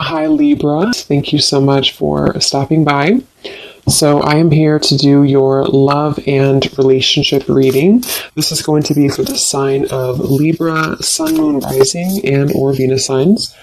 Hi Libra, thank you so much for stopping by. So I am here to do your love and relationship reading. This is going to be for the sign of Libra, Sun, Moon, Rising, and or Venus signs.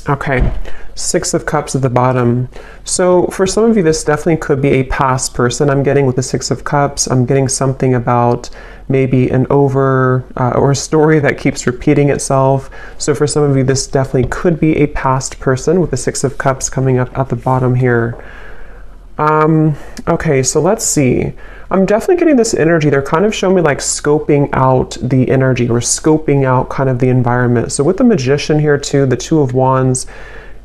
Okay, Six of Cups at the bottom. So for some of you, this definitely could be a past person. I'm getting with the Six of Cups, I'm getting something about maybe an or a story that keeps repeating itself. So for some of you, this definitely could be a past person with the Six of Cups coming up at the bottom here. Okay, so let's see. I'm definitely getting this energy. They're kind of showing me like scoping out the energy or scoping out kind of the environment. So with the Magician here too, the Two of Wands,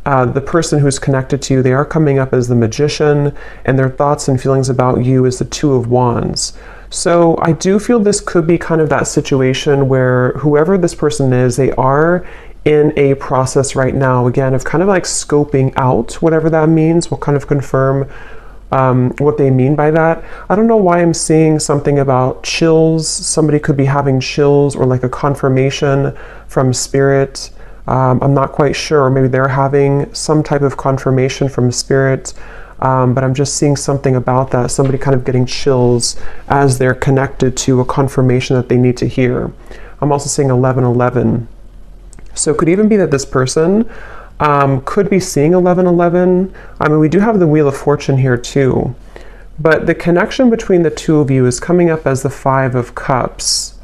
the person who's connected to you, they are coming up as the Magician, and their thoughts and feelings about you is the Two of Wands. So I do feel this could be kind of that situation where whoever this person is, they are in a process right now, again, of kind of like scoping out whatever that means. We'll kind of confirm what they mean by that. I don't know why I'm seeing something about chills. Somebody could be having chills or like a confirmation from spirit. I'm not quite sure. Maybe they're having some type of confirmation from spirit. But I'm just seeing something about that. Somebody kind of getting chills as they're connected to a confirmation that they need to hear. I'm also seeing 1111. So it could even be that this person could be seeing 1111. I mean, we do have the Wheel of Fortune here too. But the connection between the two of you is coming up as the Five of Cups.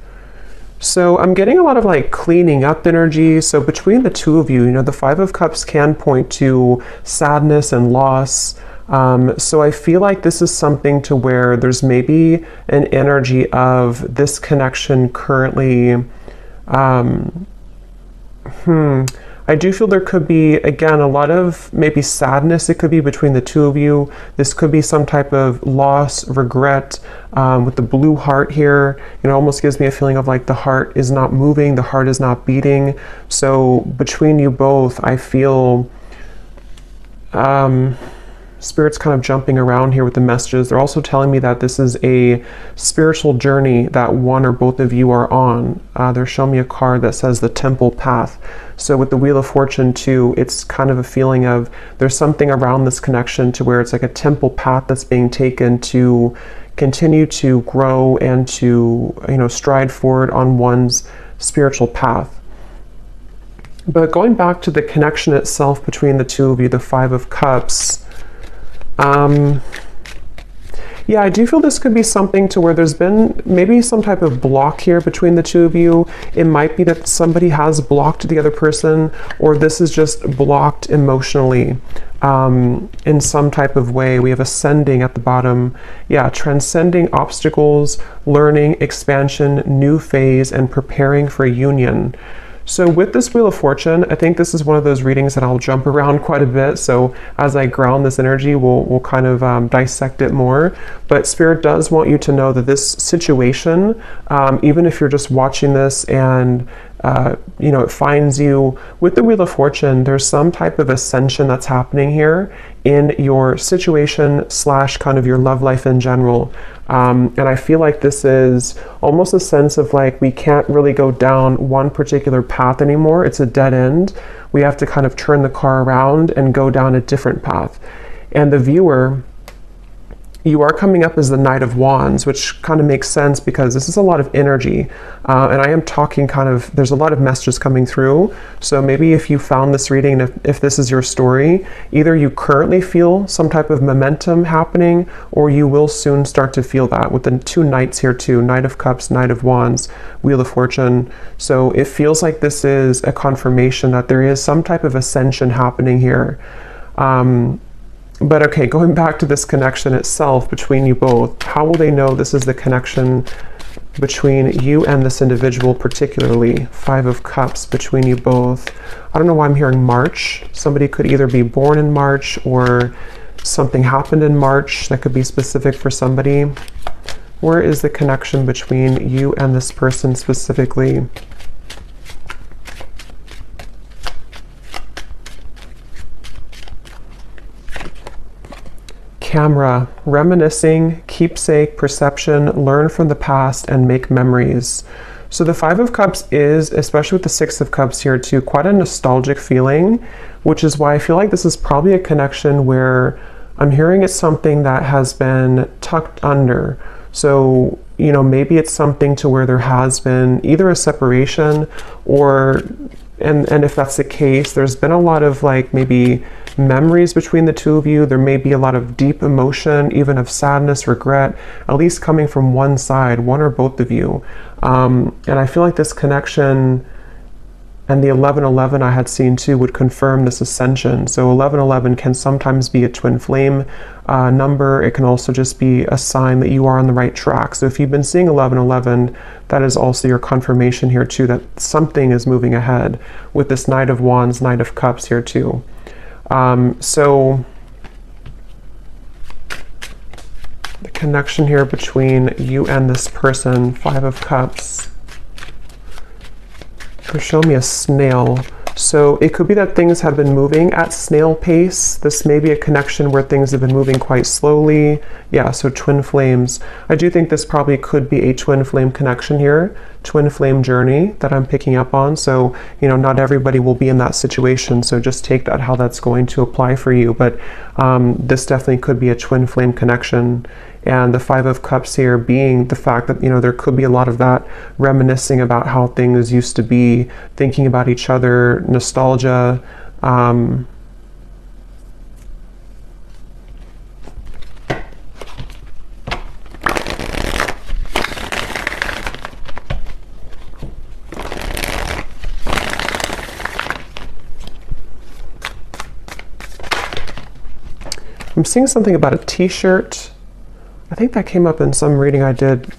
So I'm getting a lot of like cleaning up energy. So between the two of you, you know, the Five of Cups can point to sadness and loss. So I feel like this is something to where there's maybe an energy of this connection currently. I do feel there could be, again, a lot of maybe sadness. It could be between the two of you. This could be some type of loss, regret, with the blue heart here. You know, almost gives me a feeling of like the heart is not moving, the heart is not beating. So between you both, I feel Spirit's kind of jumping around here with the messages. They're also telling me that this is a spiritual journey that one or both of you are on. They're showing me a card that says the Temple Path. So with the Wheel of Fortune too, it's kind of a feeling of there's something around this connection to where it's like a temple path that's being taken to continue to grow and to, you know, stride forward on one's spiritual path. But going back to the connection itself between the two of you, the Five of Cups, yeah, I do feel this could be something to where there's been maybe some type of block here between the two of you. It might be that somebody has blocked the other person, or this is just blocked emotionally in some type of way. We have ascending at the bottom. Yeah, transcending obstacles, learning, expansion, new phase, and preparing for union. So with this Wheel of Fortune, I think this is one of those readings that I'll jump around quite a bit. So as I ground this energy, we'll kind of dissect it more. But Spirit does want you to know that this situation, even if you're just watching this and you know, it finds you with the Wheel of Fortune, there's some type of ascension that's happening here in your situation / kind of your love life in general. And I feel like this is almost a sense of like, we can't really go down one particular path anymore. It's a dead end. We have to kind of turn the car around and go down a different path. And the viewer, you are coming up as the Knight of Wands, which kind of makes sense because this is a lot of energy. And I am talking kind of, there's a lot of messages coming through. So maybe if you found this reading, if this is your story, either you currently feel some type of momentum happening, or you will soon start to feel that with the two Knights here too, Knight of Cups, Knight of Wands, Wheel of Fortune. So it feels like this is a confirmation that there is some type of ascension happening here. But okay, going back to this connection itself between you both, how will they know this is the connection between you and this individual particularly? Five of Cups between you both. I don't know why I'm hearing March. Somebody could either be born in March or something happened in March that could be specific for somebody. Where is the connection between you and this person specifically? Camera, reminiscing, keepsake, perception, learn from the past, and make memories. So the Five of Cups is, especially with the Six of Cups here too, quite a nostalgic feeling, which is why I feel like this is probably a connection where I'm hearing it's something that has been tucked under. So, you know, maybe it's something to where there has been either a separation or, and if that's the case, there's been a lot of like maybe memories between the two of you. There may be a lot of deep emotion, even of sadness, regret, at least coming from one side, one or both of you. And I feel like this connection and the 1111 I had seen too would confirm this ascension. So 1111 can sometimes be a twin flame number. It can also just be a sign that you are on the right track. So if you've been seeing 1111, that is also your confirmation here too, that something is moving ahead with this Knight of Wands, Knight of Cups here too. So the connection here between you and this person, Five of Cups. They're showing me a snail. So it could be that things have been moving at snail pace. This may be a connection where things have been moving quite slowly. Yeah, so twin flames. I do think this probably could be a twin flame connection here, twin flame journey that I'm picking up on. So, you know, not everybody will be in that situation. So just take that how that's going to apply for you. But this definitely could be a twin flame connection. And the Five of Cups here being the fact that, you know, there could be a lot of that reminiscing about how things used to be, thinking about each other, nostalgia. I'm seeing something about a t-shirt. I think that came up in some reading I did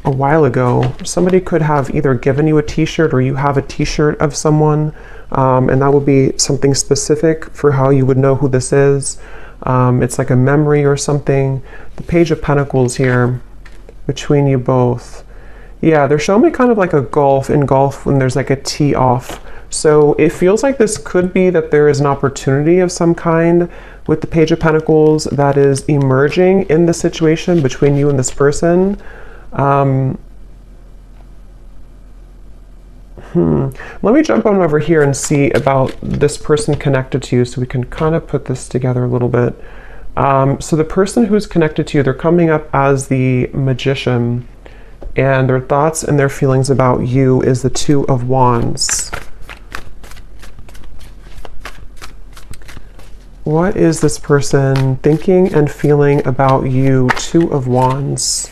a while ago. Somebody could have either given you a t-shirt or you have a t-shirt of someone, and that would be something specific for how you would know who this is. It's like a memory or something. The Page of Pentacles here between you both. Yeah, they're showing me kind of like a golf in golf when there's like a tee off. So it feels like this could be that there is an opportunity of some kind with the Page of Pentacles that is emerging in the situation between you and this person. Let me jump on over here and see about this person connected to you so we can kind of put this together a little bit. So the person who's connected to you, they're coming up as the Magician, and their thoughts and their feelings about you is the Two of Wands. What is this person thinking and feeling about you? Two of Wands.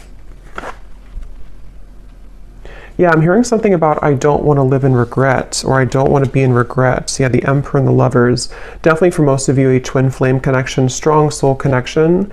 Yeah, I'm hearing something about I don't want to live in regret, or I don't want to be in regret. So yeah, the Emperor and the Lovers. Definitely for most of you, a twin flame connection, strong soul connection.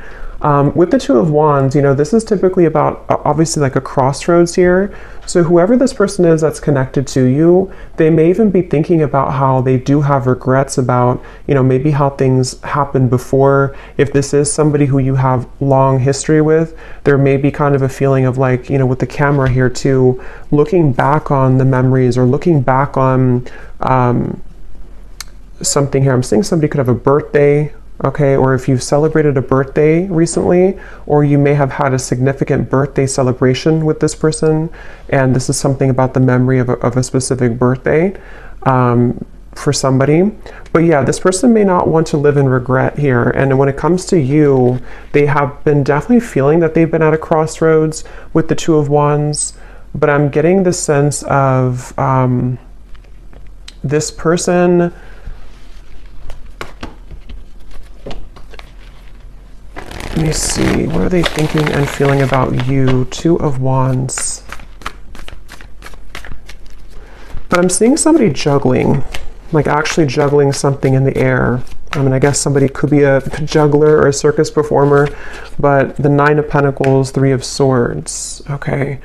With the Two of Wands, you know, this is typically about obviously like a crossroads here. So whoever this person is that's connected to you, they may even be thinking about how they do have regrets about, you know, maybe how things happened before. If this is somebody who you have long history with, there may be kind of a feeling of like, you know, with the camera here too, looking back on the memories or looking back on something here. I'm seeing somebody could have a birthday. Okay, or if you've celebrated a birthday recently, or you may have had a significant birthday celebration with this person, and this is something about the memory of a specific birthday for somebody. But yeah, this person may not want to live in regret here. And when it comes to you, they have been definitely feeling that they've been at a crossroads with the Two of Wands, but I'm getting the sense of this person. Let me see, what are they thinking and feeling about you? Two of Wands. But I'm seeing somebody juggling, like actually juggling something in the air. I mean, I guess somebody could be a juggler or a circus performer, but the Nine of Pentacles, Three of Swords. Okay,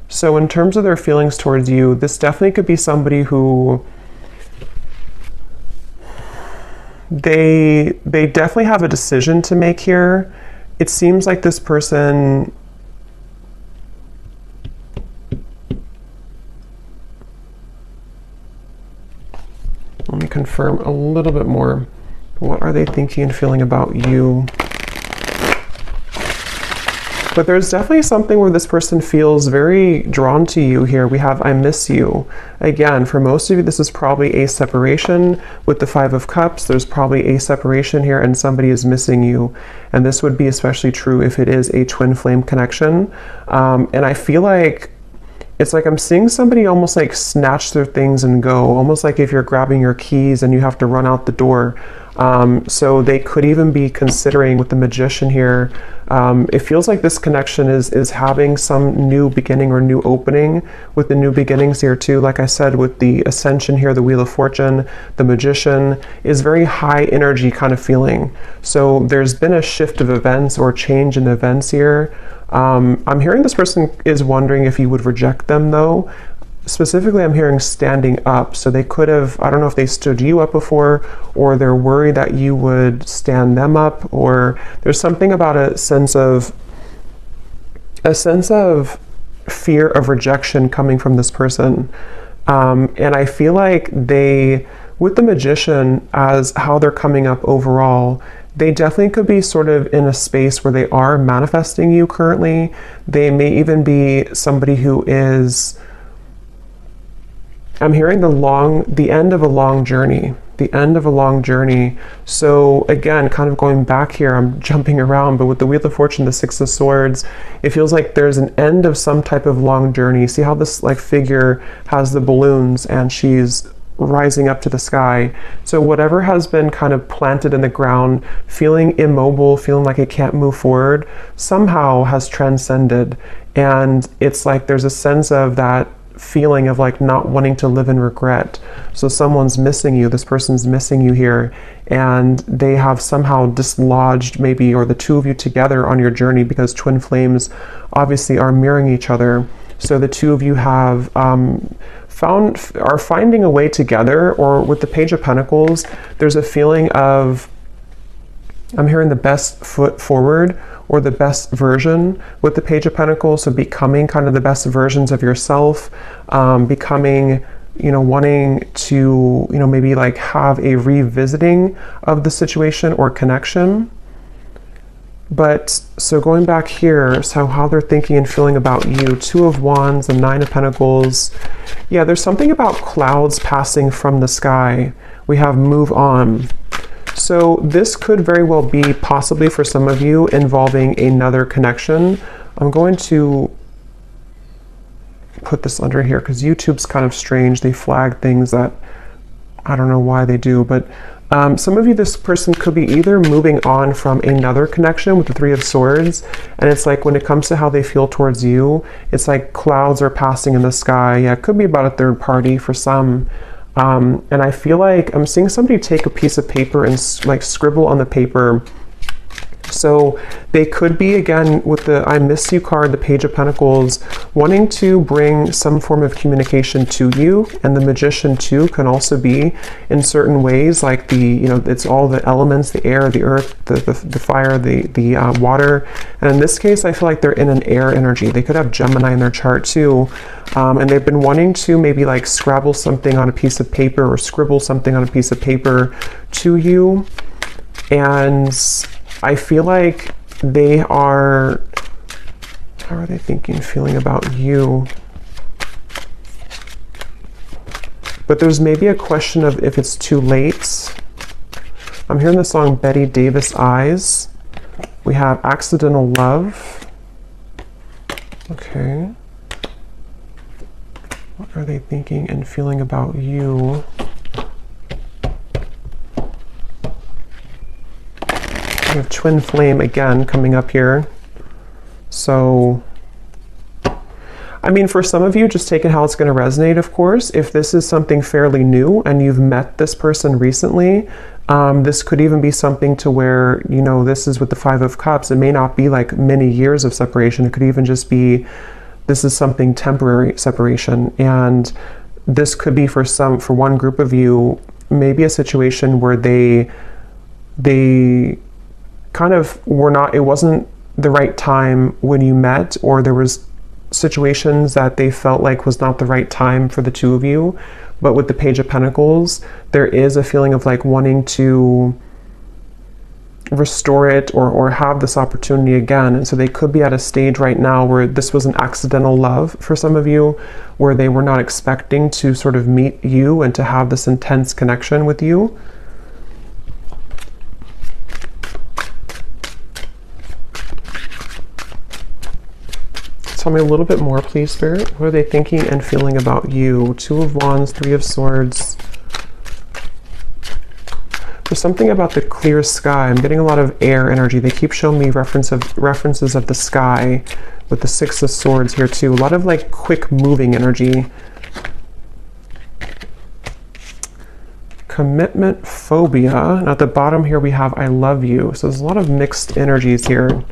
so in terms of their feelings towards you, this definitely could be somebody who they definitely have a decision to make here. It seems like this person, let me confirm a little bit more. What are they thinking and feeling about you? But there's definitely something where this person feels very drawn to you here. We have I miss you. Again, for most of you, this is probably a separation with the Five of Cups. There's probably a separation here and somebody is missing you. And this would be especially true if it is a twin flame connection. And I feel like it's like I'm seeing somebody almost like snatch their things and go, almost like if you're grabbing your keys and you have to run out the door. So they could even be considering with the Magician here, it feels like this connection is having some new beginning or new opening with the new beginnings here too. Like I said, with the Ascension here, the Wheel of Fortune, the Magician is very high energy kind of feeling. So there's been a shift of events or change in events here. I'm hearing this person is wondering if you would reject them though. Specifically, I'm hearing standing up. So they could have, I don't know if they stood you up before, or they're worried that you would stand them up, or there's something about a sense of fear of rejection coming from this person. And I feel like they, with the Magician, as how they're coming up overall, they definitely could be sort of in a space where they are manifesting you currently. They may even be somebody who is, I'm hearing the end of a long journey, the end of a long journey. So again, kind of going back here, I'm jumping around, but with the Wheel of Fortune, the Six of Swords, it feels like there's an end of some type of long journey. See how this like figure has the balloons and she's rising up to the sky. So whatever has been kind of planted in the ground, feeling immobile, feeling like it can't move forward, somehow has transcended. And it's like there's a sense of that feeling of like not wanting to live in regret. So someone's missing you, this person's missing you here, and they have somehow dislodged maybe, or the two of you together on your journey, because twin flames obviously are mirroring each other. So the two of you have are finding a way together. Or with the Page of Pentacles, there's a feeling of, I'm hearing the best foot forward, or the best version with the Page of Pentacles. So becoming kind of the best versions of yourself, becoming, wanting to, maybe like have a revisiting of the situation or connection. But so going back here, so how they're thinking and feeling about you, Two of Wands and Nine of Pentacles. Yeah, there's something about clouds passing from the sky. We have move on. So this could very well be possibly for some of you involving another connection. I'm going to put this under here because YouTube's kind of strange. They flag things that I don't know why they do, but some of you, this person could be either moving on from another connection with the Three of Swords, and it's like when it comes to how they feel towards you, it's like clouds are passing in the sky. Yeah, it could be about a third party for some. And I feel like I'm seeing somebody take a piece of paper and like scribble on the paper. So they could be, again, with the I miss you card, the Page of Pentacles, wanting to bring some form of communication to you. And the Magician too can also be in certain ways, like the, it's all the elements, the air, the earth, the fire, the water. And in this case, I feel like they're in an air energy. They could have Gemini in their chart too. And they've been wanting to maybe like scrabble something on a piece of paper or scribble something on a piece of paper to you. And I feel like they are, how are they thinking, feeling about you? But there's maybe a question of if it's too late. I'm hearing the song Betty Davis Eyes. We have Accidental Love. Okay. What are they thinking and feeling about you? We have Twin Flame again coming up here. So, I mean, for some of you, just take it how it's going to resonate, of course. If this is something fairly new and you've met this person recently, this could even be something to where, this is with the Five of Cups. It may not be like many years of separation. It could even just be, this is something temporary separation. And this could be for one group of you, maybe a situation where they kind of it wasn't the right time when you met, or there was situations that they felt like was not the right time for the two of you. But with the Page of Pentacles, there is a feeling of like wanting to restore it or have this opportunity again. And so they could be at a stage right now where this was an accidental love for some of you, where they were not expecting to sort of meet you and to have this intense connection with you. Tell me a little bit more, please, Spirit. What are they thinking and feeling about you? Two of Wands, Three of Swords. There's something about the clear sky. I'm getting a lot of air energy. They keep showing me references of the sky with the Six of Swords here too. A lot of like quick moving energy. Commitment phobia. And at the bottom here we have I love you. So there's a lot of mixed energies here.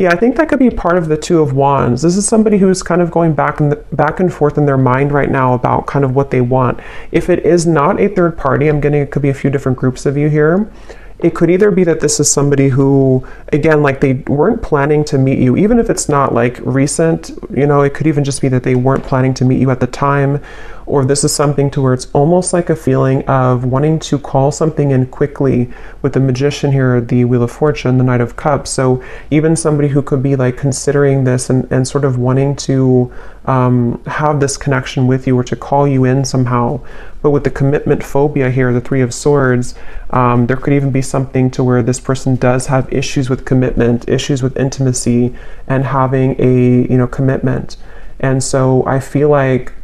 Yeah, I think that could be part of the Two of Wands. This is somebody who's kind of going back and forth in their mind right now about kind of what they want. If it is not a third party, I'm getting it could be a few different groups of you here. It could either be that this is somebody who, again, like they weren't planning to meet you, even if it's not like recent, you know, it could even just be that they weren't planning to meet you at the time, or this is something to where it's almost like a feeling of wanting to call something in quickly with the Magician here, the Wheel of Fortune, the Knight of Cups. So even somebody who could be like considering this and sort of wanting to have this connection with you or to call you in somehow. But with the commitment phobia here, the Three of Swords, there could even be something to where this person does have issues with commitment, issues with intimacy, and having a, you know, commitment. And so I feel like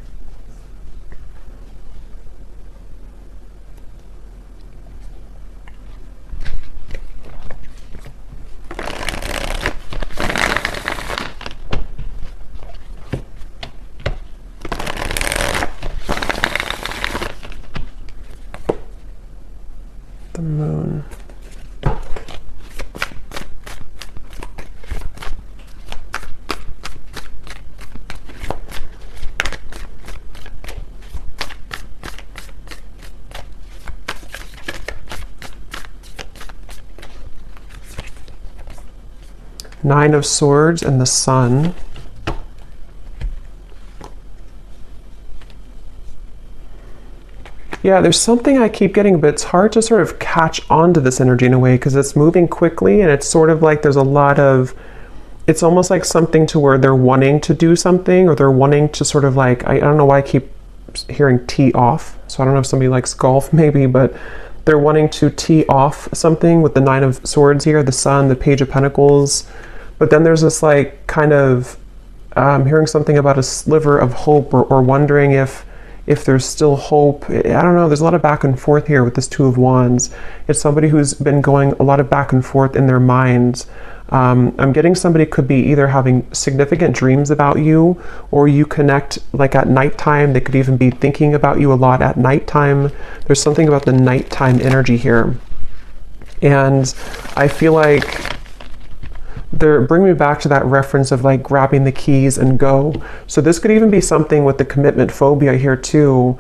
the Moon. Nine of Swords and the Sun. Yeah, there's something I keep getting, but it's hard to sort of catch on to this energy in a way because it's moving quickly and it's sort of like there's a lot of, it's almost like something to where they're wanting to do something or they're wanting to sort of like, I don't know why I keep hearing tee off. So I don't know if somebody likes golf maybe, but they're wanting to tee off something with the Nine of Swords here, the Sun, the Page of Pentacles. But then there's this like kind of hearing something about a sliver of hope or wondering if there's still hope. I don't know, there's a lot of back and forth here with this Two of Wands. It's somebody who's been going a lot of back and forth in their minds. I'm getting somebody could be either having significant dreams about you or you connect like at nighttime. They could even be thinking about you a lot at nighttime. There's something about the nighttime energy here. And I feel like they're bringing me back to that reference of like grabbing the keys and go. So this could even be something with the commitment phobia here too,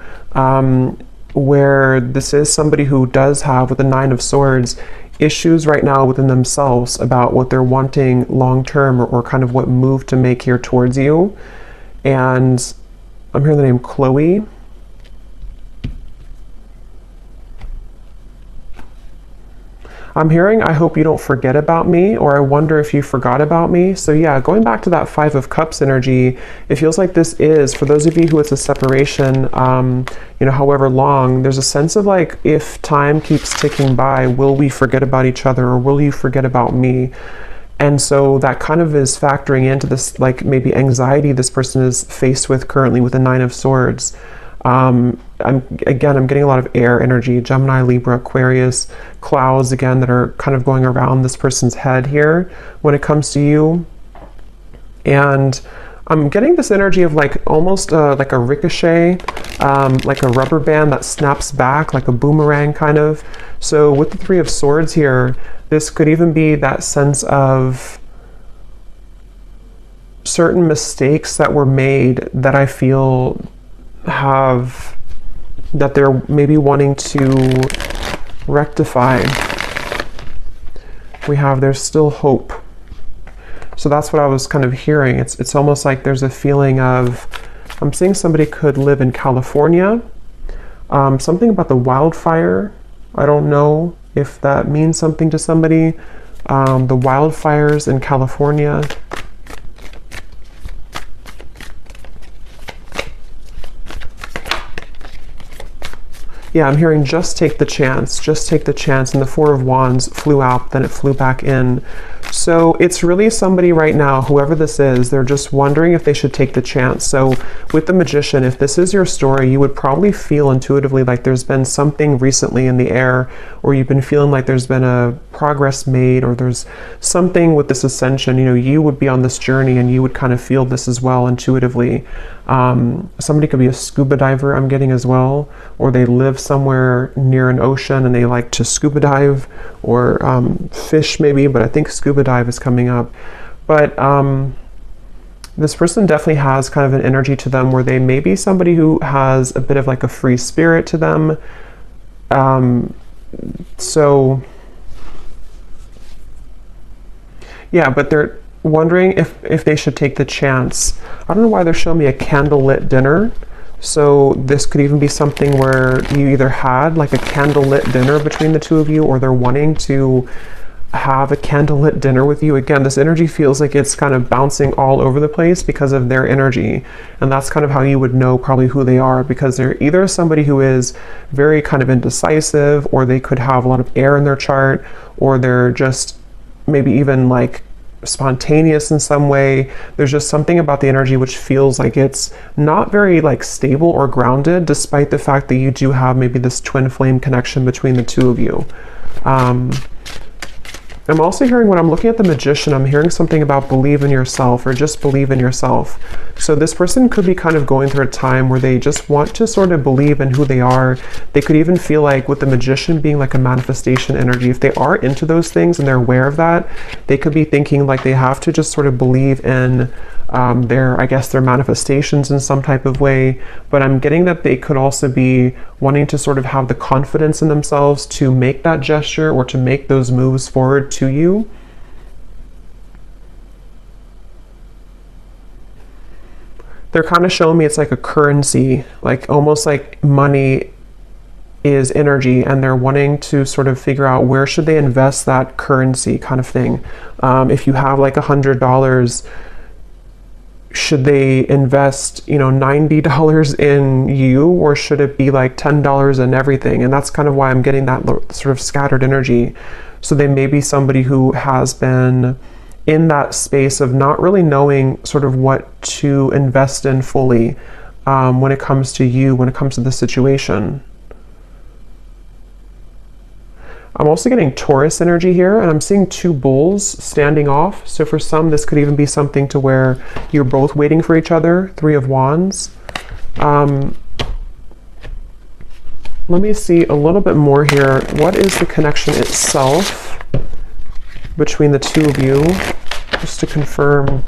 where this is somebody who does have, with the Nine of Swords, issues right now within themselves about what they're wanting long-term or kind of what move to make here towards you. And I'm hearing the name Chloe. I'm hearing, I hope you don't forget about me, or I wonder if you forgot about me. So yeah, going back to that Five of Cups energy, it feels like this is, for those of you who it's a separation, you know, however long, there's a sense of like, if time keeps ticking by, will we forget about each other or will you forget about me? And so that kind of is factoring into this, like maybe anxiety this person is faced with currently with the Nine of Swords. I'm getting a lot of air energy, Gemini, Libra, Aquarius, clouds again that are kind of going around this person's head here when it comes to you. And I'm getting this energy of like almost like a ricochet, like a rubber band that snaps back, like a boomerang kind of. So with the Three of Swords here, this could even be that sense of certain mistakes that were made that I feel have, that they're maybe wanting to rectify. We have, there's still hope. So that's what I was kind of hearing. It's almost like there's a feeling of I'm seeing somebody could live in California. Something about the wildfire. I don't know if that means something to somebody. The wildfires in California. Yeah, I'm hearing just take the chance, just take the chance. And the Four of Wands flew out, then it flew back in. So it's really somebody right now, whoever this is, they're just wondering if they should take the chance. So with the Magician, if this is your story, you would probably feel intuitively like there's been something recently in the air, or you've been feeling like there's been a progress made, or there's something with this ascension. You know, you would be on this journey and you would kind of feel this as well intuitively. Somebody could be a scuba diver, I'm getting as well, or they live somewhere near an ocean and they like to scuba dive, or fish maybe, but I think scuba dive is coming up. But this person definitely has kind of an energy to them where they may be somebody who has a bit of like a free spirit to them. So yeah, but they're wondering if they should take the chance. I don't know why they're showing me a candlelit dinner. So this could even be something where you either had like a candlelit dinner between the two of you, or they're wanting to have a candlelit dinner with you. Again, this energy feels like it's kind of bouncing all over the place because of their energy. And that's kind of how you would know probably who they are, because they're either somebody who is very kind of indecisive, or they could have a lot of air in their chart, or they're just maybe even like spontaneous in some way. There's just something about the energy which feels like it's not very like stable or grounded, despite the fact that you do have maybe this twin flame connection between the two of you. I'm also hearing, when I'm looking at the Magician, I'm hearing something about believe in yourself, or just believe in yourself. So this person could be kind of going through a time where they just want to sort of believe in who they are. They could even feel like, with the Magician being like a manifestation energy, if they are into those things and they're aware of that, they could be thinking like they have to just sort of believe in their, I guess, their manifestations in some type of way. But I'm getting that they could also be wanting to sort of have the confidence in themselves to make that gesture, or to make those moves forward to you. They're kind of showing me it's like a currency, like almost like money is energy, and they're wanting to sort of figure out where should they invest that currency kind of thing. If you have like $100, should they invest, you know, $90 in you, or should it be like $10 in everything? And that's kind of why I'm getting that sort of scattered energy. So they may be somebody who has been in that space of not really knowing sort of what to invest in fully when it comes to you, when it comes to the situation. I'm also getting Taurus energy here, and I'm seeing two bulls standing off. So for some, this could even be something to where you're both waiting for each other. Three of Wands. Let me see a little bit more here. What is the connection itself between the two of you? Just to confirm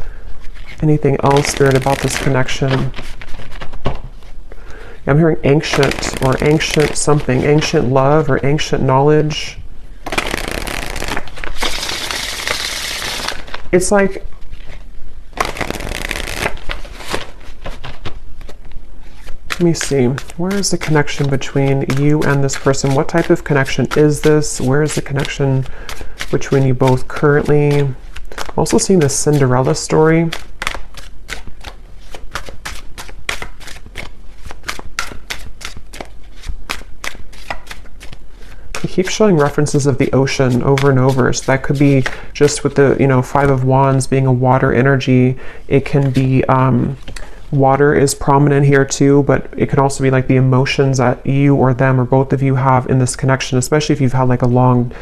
anything else, Spirit, about this connection. I'm hearing ancient, or ancient something, ancient love, or ancient knowledge. It's like, let me see, where is the connection between you and this person? What type of connection is this? Where is the connection between you both currently? I'm also seeing the Cinderella story. Keep showing references of the ocean over and over. So that could be just with the, you know, Five of Wands being a water energy. It can be water is prominent here too, but it can also be like the emotions that you or them or both of you have in this connection, especially if you've had like a long,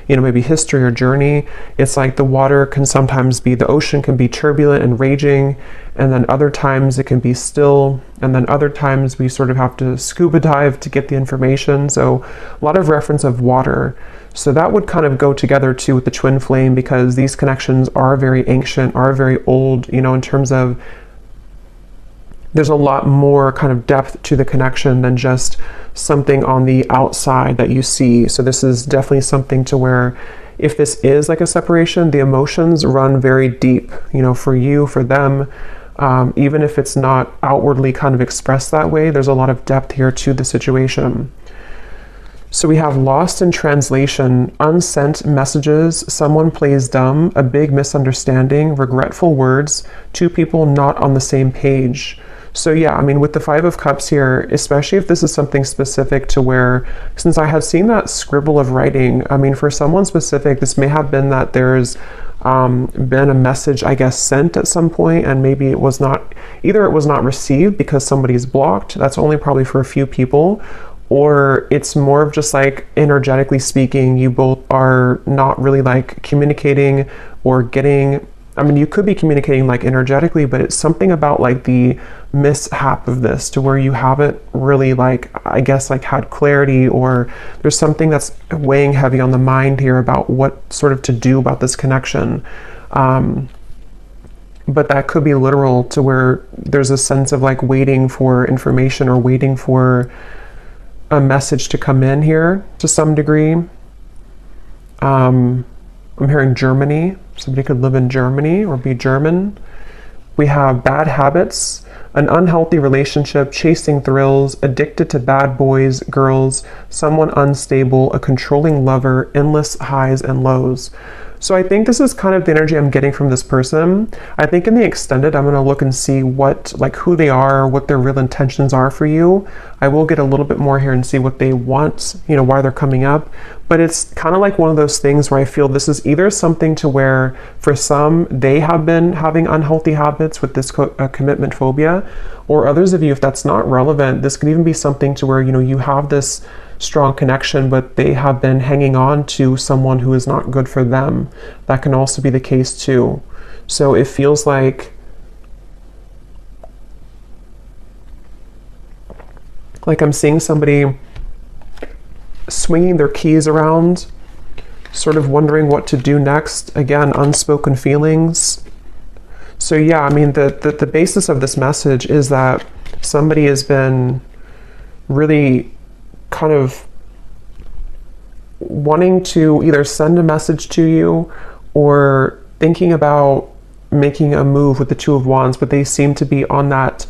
you know, maybe history or journey. It's like the water can sometimes be, the ocean can be turbulent and raging, and then other times it can be still, and then other times we sort of have to scuba dive to get the information. So a lot of reference of water. So that would kind of go together too with the twin flame, because these connections are very ancient, are very old, you know, in terms of there's a lot more kind of depth to the connection than just something on the outside that you see. So this is definitely something to where, if this is like a separation, the emotions run very deep, you know, for you, for them. Even if it's not outwardly kind of expressed that way, there's a lot of depth here to the situation. So we have lost in translation, unsent messages, someone plays dumb, a big misunderstanding, regretful words, two people not on the same page. So yeah, I mean, with the Five of Cups here, especially if this is something specific to where, since I have seen that scribble of writing, I mean, for someone specific, this may have been that there's been a message, I guess, sent at some point, and maybe it was not, either it was not received because somebody's blocked, that's only probably for a few people, or it's more of just like, energetically speaking, you both are not really like communicating or getting, I mean, you could be communicating like energetically, but it's something about like the mishap of this to where you haven't really like, I guess, like had clarity, or there's something that's weighing heavy on the mind here about what sort of to do about this connection. But that could be literal to where there's a sense of like waiting for information or waiting for a message to come in here to some degree. I'm hearing Germany. Somebody could live in Germany or be German. We have bad habits, an unhealthy relationship, chasing thrills, addicted to bad boys, girls, someone unstable, a controlling lover, endless highs and lows. So I think this is kind of the energy I'm getting from this person. I think in the extended, I'm going to look and see what, like who they are, what their real intentions are for you. I will get a little bit more here and see what they want, you know, why they're coming up. But it's kind of like one of those things where I feel this is either something to where for some, they have been having unhealthy habits with this commitment phobia, or others of you, if that's not relevant, this could even be something to where, you know, you have this strong connection, but they have been hanging on to someone who is not good for them. That can also be the case too. So it feels like I'm seeing somebody swinging their keys around, sort of wondering what to do next. Again, unspoken feelings. So yeah, I mean, the basis of this message is that somebody has been really kind of wanting to either send a message to you or thinking about making a move with the Two of Wands, but they seem to be on that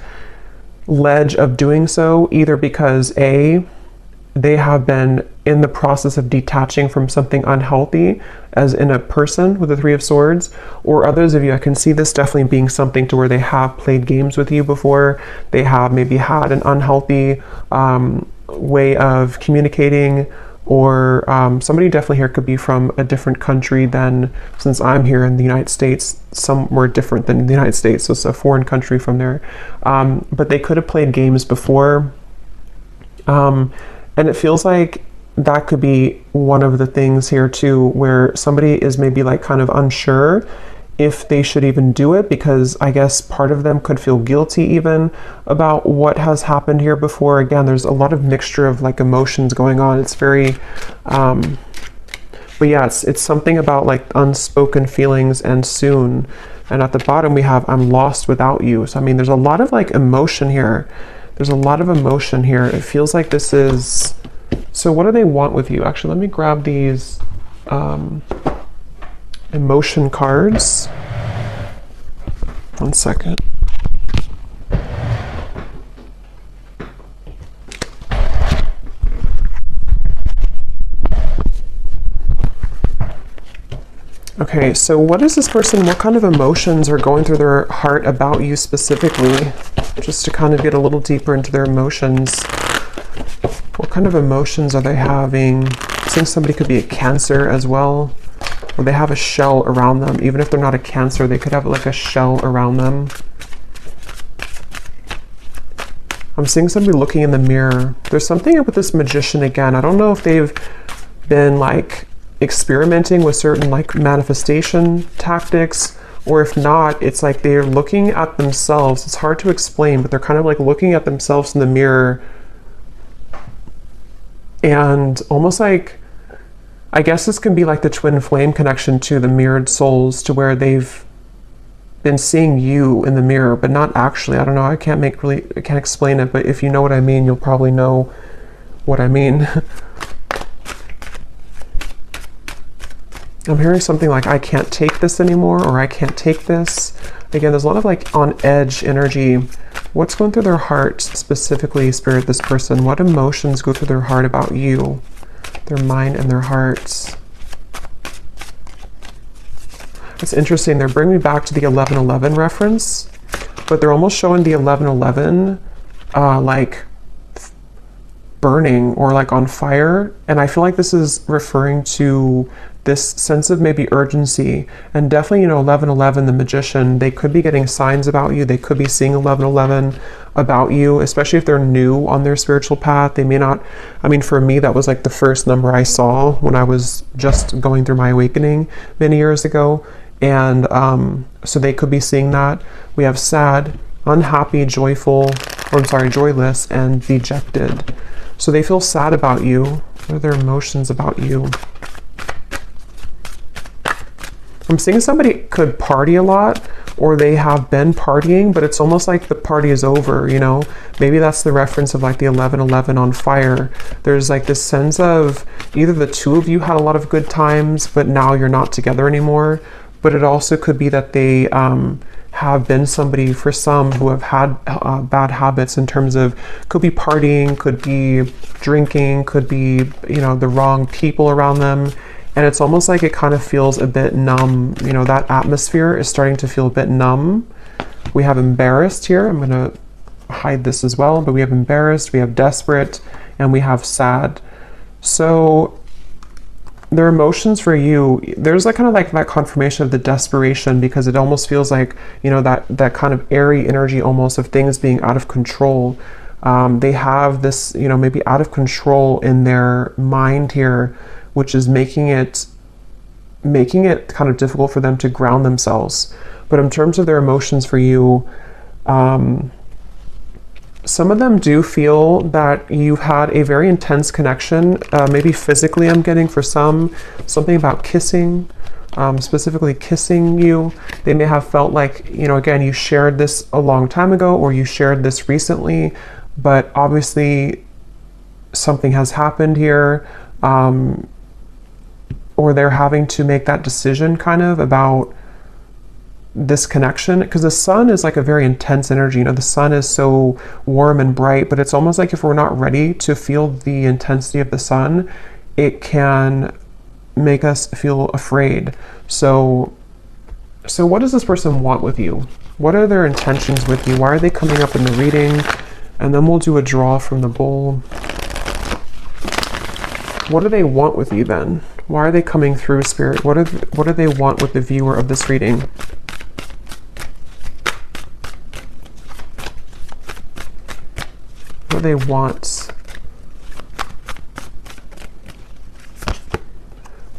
ledge of doing so, either because A, they have been in the process of detaching from something unhealthy, as in a person with the Three of Swords, or others of you, I can see this definitely being something to where they have played games with you before, they have maybe had an unhealthy way of communicating, or somebody definitely here could be from a different country than, since I'm here in the United States, somewhere different than the United States, so it's a foreign country from there. But they could have played games before. And it feels like that could be one of the things here too, where somebody is maybe like kind of unsure if they should even do it, because I guess part of them could feel guilty even about what has happened here before. Again, there's a lot of mixture of like emotions going on. It's very, but yeah, it's something about like unspoken feelings and soon. And at the bottom we have, I'm lost without you. So I mean, there's a lot of like emotion here. There's a lot of emotion here. It feels like this is, so what do they want with you? Actually, let me grab these emotion cards. One second. Okay, so what is this person, what kind of emotions are going through their heart about you specifically? Just to kind of get a little deeper into their emotions. What kind of emotions are they having? I think somebody could be a Cancer as well, or they have a shell around them. Even if they're not a Cancer, they could have like a shell around them. I'm seeing somebody looking in the mirror. There's something with this Magician again. I don't know if they've been like experimenting with certain like manifestation tactics, or if not, it's like they're looking at themselves. It's hard to explain, but they're kind of like looking at themselves in the mirror and almost like, I guess this can be like the twin flame connection to the mirrored souls, to where they've been seeing you in the mirror, but not actually. I don't know. I can't explain it, but if you know what I mean, you'll probably know what I mean. I'm hearing something like, I can't take this anymore, or I can't take this. Again, there's a lot of like on edge energy. What's going through their heart specifically, Spirit, this person? What emotions go through their heart about you? Their mind and their hearts. It's interesting. They're bringing me back to the 11:11 reference, but they're almost showing the 11:11 like burning or like on fire. And I feel like this is referring to this sense of maybe urgency. And definitely, you know, 11:11, the magician, they could be getting signs about you. They could be seeing 11:11 about you, especially if they're new on their spiritual path. They may not, I mean, for me, that was like the first number I saw when I was just going through my awakening many years ago. And so they could be seeing that. We have sad, unhappy, joyful, or I'm sorry, joyless, and dejected. So they feel sad about you. What are their emotions about you? I'm seeing somebody could party a lot, or they have been partying, but it's almost like the party is over, you know? Maybe that's the reference of like the 11:11 on fire. There's like this sense of either the two of you had a lot of good times, but now you're not together anymore. But it also could be that they have been somebody, for some, who have had bad habits in terms of, could be partying, could be drinking, could be, you know, the wrong people around them. And it's almost like it kind of feels a bit numb. You know, that atmosphere is starting to feel a bit numb. We have embarrassed here. I'm going to hide this as well, but we have embarrassed, we have desperate, and we have sad. So their emotions for you, there's like kind of like that confirmation of the desperation, because it almost feels like, you know, that kind of airy energy almost of things being out of control. They have this, you know, maybe out of control in their mind here, which is making it kind of difficult for them to ground themselves. But in terms of their emotions for you, some of them do feel that you've had a very intense connection, maybe physically. I'm getting for some, something about kissing, specifically kissing you. They may have felt like, you know, again, you shared this a long time ago, or you shared this recently, but obviously something has happened here. Or they're having to make that decision kind of about this connection, because the sun is like a very intense energy. You know, the sun is so warm and bright, but it's almost like if we're not ready to feel the intensity of the sun, it can make us feel afraid. So what does this person want with you? What are their intentions with you? Why are they coming up in the reading? And then we'll do a draw from the bowl. What do they want with you then? Why are they coming through, Spirit? What do they want with the viewer of this reading? What do they want?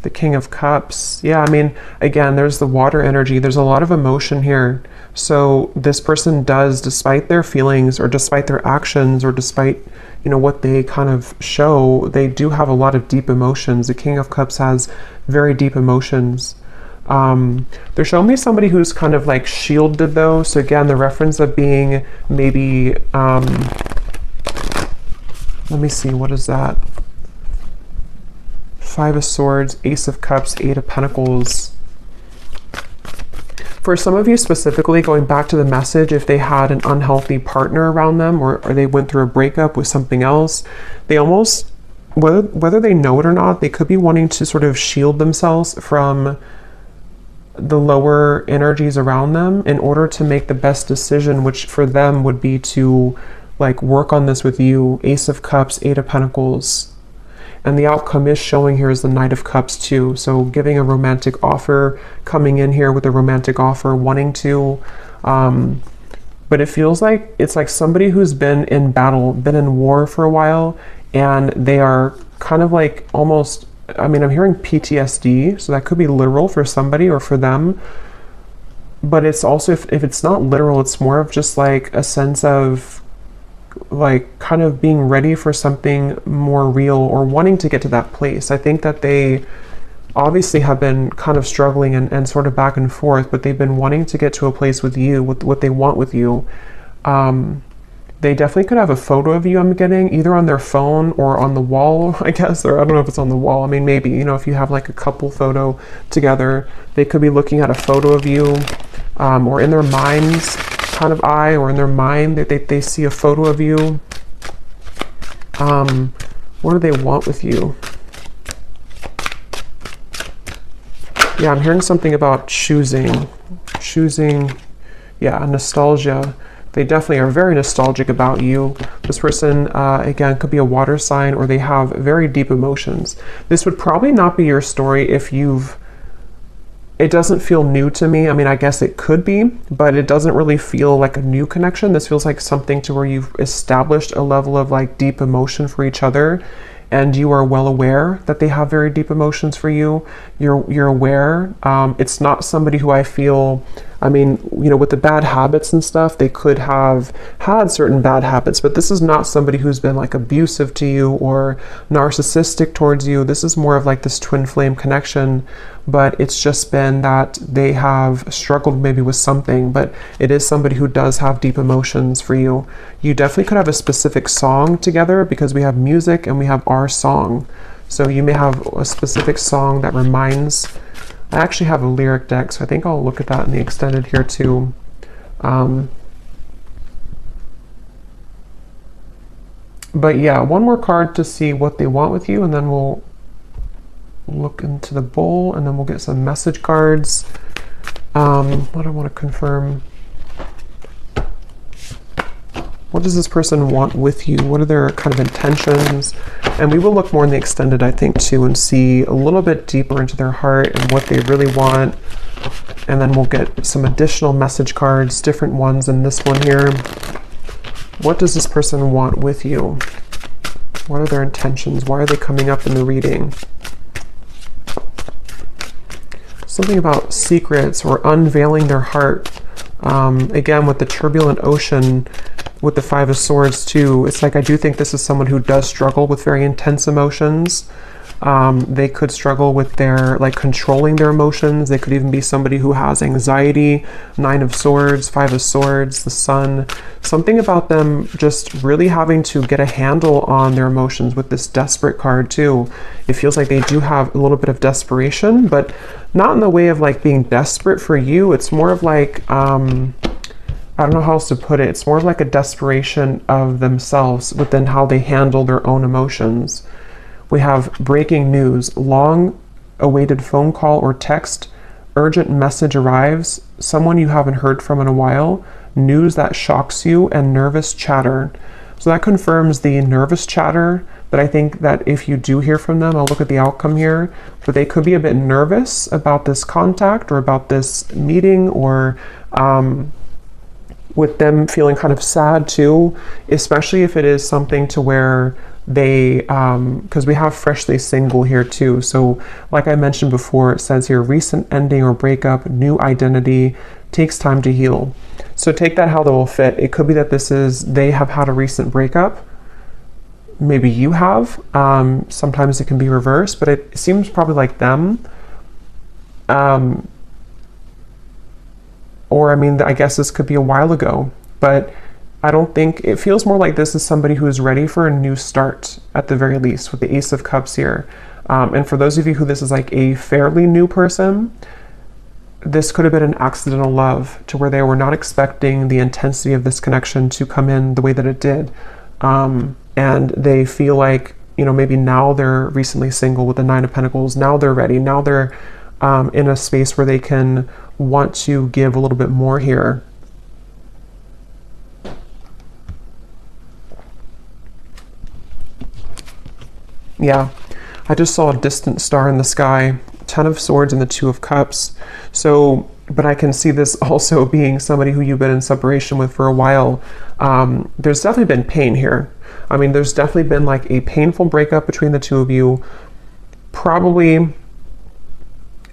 The King of Cups. Yeah, I mean, again, there's the water energy. There's a lot of emotion here. So this person does, despite their feelings or despite their actions or despite, you know, what they kind of show, they do have a lot of deep emotions. The King of Cups has very deep emotions. They're showing me somebody who's kind of like shielded though. So again, the reference of being maybe, let me see, what is that? Five of Swords, Ace of Cups, Eight of Pentacles. For some of you specifically, going back to the message, if they had an unhealthy partner around them, or they went through a breakup with something else, they almost, whether they know it or not, they could be wanting to sort of shield themselves from the lower energies around them in order to make the best decision, which for them would be to like work on this with you. Ace of Cups, Eight of Pentacles. And the outcome is showing here is the Knight of Cups too. So giving a romantic offer, coming in here with a romantic offer, wanting to, but it feels like it's like somebody who's been in battle, been in war for a while, and they are kind of like almost, I mean, I'm hearing PTSD, so that could be literal for somebody or for them. But it's also, if it's not literal, it's more of just like a sense of like kind of being ready for something more real or wanting to get to that place. I think that they obviously have been kind of struggling and sort of back and forth, but they've been wanting to get to a place with you, with what they want with you. They definitely could have a photo of you, I'm getting, either on their phone or on the wall, I guess, or I don't know if it's on the wall. I mean, maybe, you know, if you have like a couple photo together, they could be looking at a photo of you. or in their mind's kind of eye, or in their mind that they see a photo of you. What do they want with you? Yeah, I'm hearing something about choosing, yeah, nostalgia. They definitely are very nostalgic about you. This person, again, could be a water sign, or they have very deep emotions. This would probably not be your story if it doesn't feel new to me. I mean, I guess it could be, but it doesn't really feel like a new connection. This feels like something to where you've established a level of like deep emotion for each other, and you are well aware that they have very deep emotions for you. You're aware. It's not somebody who I feel, I mean, you know, with the bad habits and stuff, they could have had certain bad habits, but this is not somebody who's been like abusive to you or narcissistic towards you. This is more of like this twin flame connection, but it's just been that they have struggled maybe with something, but it is somebody who does have deep emotions for you. You definitely could have a specific song together, because we have music and we have our song. So you may have a specific song that reminds. I actually have a lyric deck, so I think I'll look at that in the extended here too. But yeah, one more card to see what they want with you, and then we'll look into the bowl, and then we'll get some message cards. What I want to confirm. What does this person want with you? What are their kind of intentions? And we will look more in the extended, I think, too, and see a little bit deeper into their heart and what they really want. And then we'll get some additional message cards, different ones than this one here. What does this person want with you? What are their intentions? Why are they coming up in the reading? Something about secrets or unveiling their heart. Again, with the turbulent ocean, with the Five of Swords too, it's like I do think this is someone who does struggle with very intense emotions. They could struggle with their, like, controlling their emotions. They could even be somebody who has anxiety. Nine of Swords, Five of Swords, the Sun. Something about them just really having to get a handle on their emotions with this Desperate card too. It feels like they do have a little bit of desperation, but not in the way of like being desperate for you. It's more of like, I don't know how else to put it. It's more of like a desperation of themselves within how they handle their own emotions. We have breaking news, long awaited phone call or text, urgent message arrives, someone you haven't heard from in a while, news that shocks you, and nervous chatter. So that confirms the nervous chatter, that I think that if you do hear from them, I'll look at the outcome here, but they could be a bit nervous about this contact or about this meeting, or with them feeling kind of sad too, especially if it is something to where they, because we have freshly single here too. So like I mentioned before, it says here, recent ending or breakup, new identity, takes time to heal. So take that how that will fit. It could be that they have had a recent breakup. Maybe you have. Sometimes it can be reversed, but it seems probably like them. Or, I mean, I guess this could be a while ago, but I don't think, it feels more like this is somebody who is ready for a new start at the very least, with the Ace of Cups here. And for those of you who this is like a fairly new person, this could have been an accidental love, to where they were not expecting the intensity of this connection to come in the way that it did. And they feel like, you know, maybe now they're recently single with the Nine of Pentacles. Now they're ready. Now they're in a space where they can want to give a little bit more here. Yeah, I just saw a distant star in the sky, Ten of Swords and the Two of Cups. So, but I can see this also being somebody who you've been in separation with for a while. There's definitely been pain here. I mean, there's definitely been like a painful breakup between the two of you, probably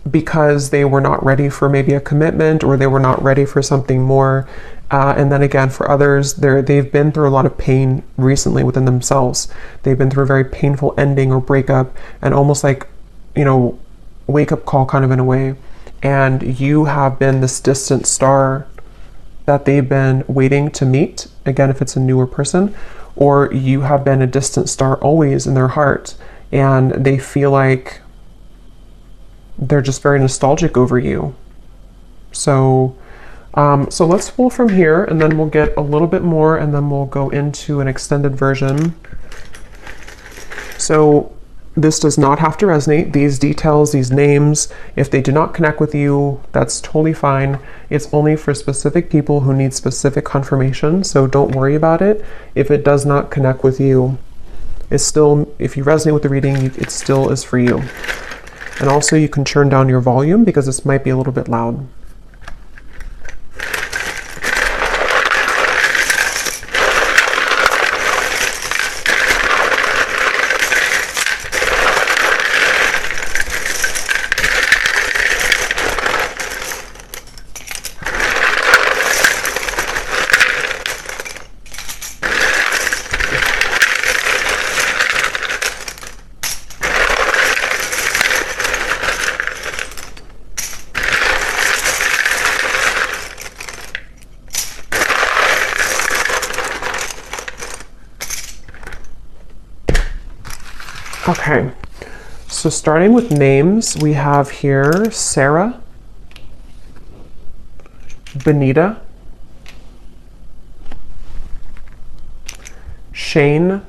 because they were not ready for maybe a commitment, or they were not ready for something more. And then again, for others, they've been through a lot of pain recently within themselves. They've been through a very painful ending or breakup, and almost like, you know, wake-up call kind of in a way. And you have been this distant star that they've been waiting to meet, again, if it's a newer person, or you have been a distant star always in their heart, and they feel like they're just very nostalgic over you. So So let's pull from here, and then we'll get a little bit more, and then we'll go into an extended version. So this does not have to resonate. These details, these names, if they do not connect with you, that's totally fine. It's only for specific people who need specific confirmation, so don't worry about it. If it does not connect with you, it's still, if you resonate with the reading, it still is for you. And also you can turn down your volume because this might be a little bit loud. Okay, so starting with names, we have here Sarah, Benita, Shane,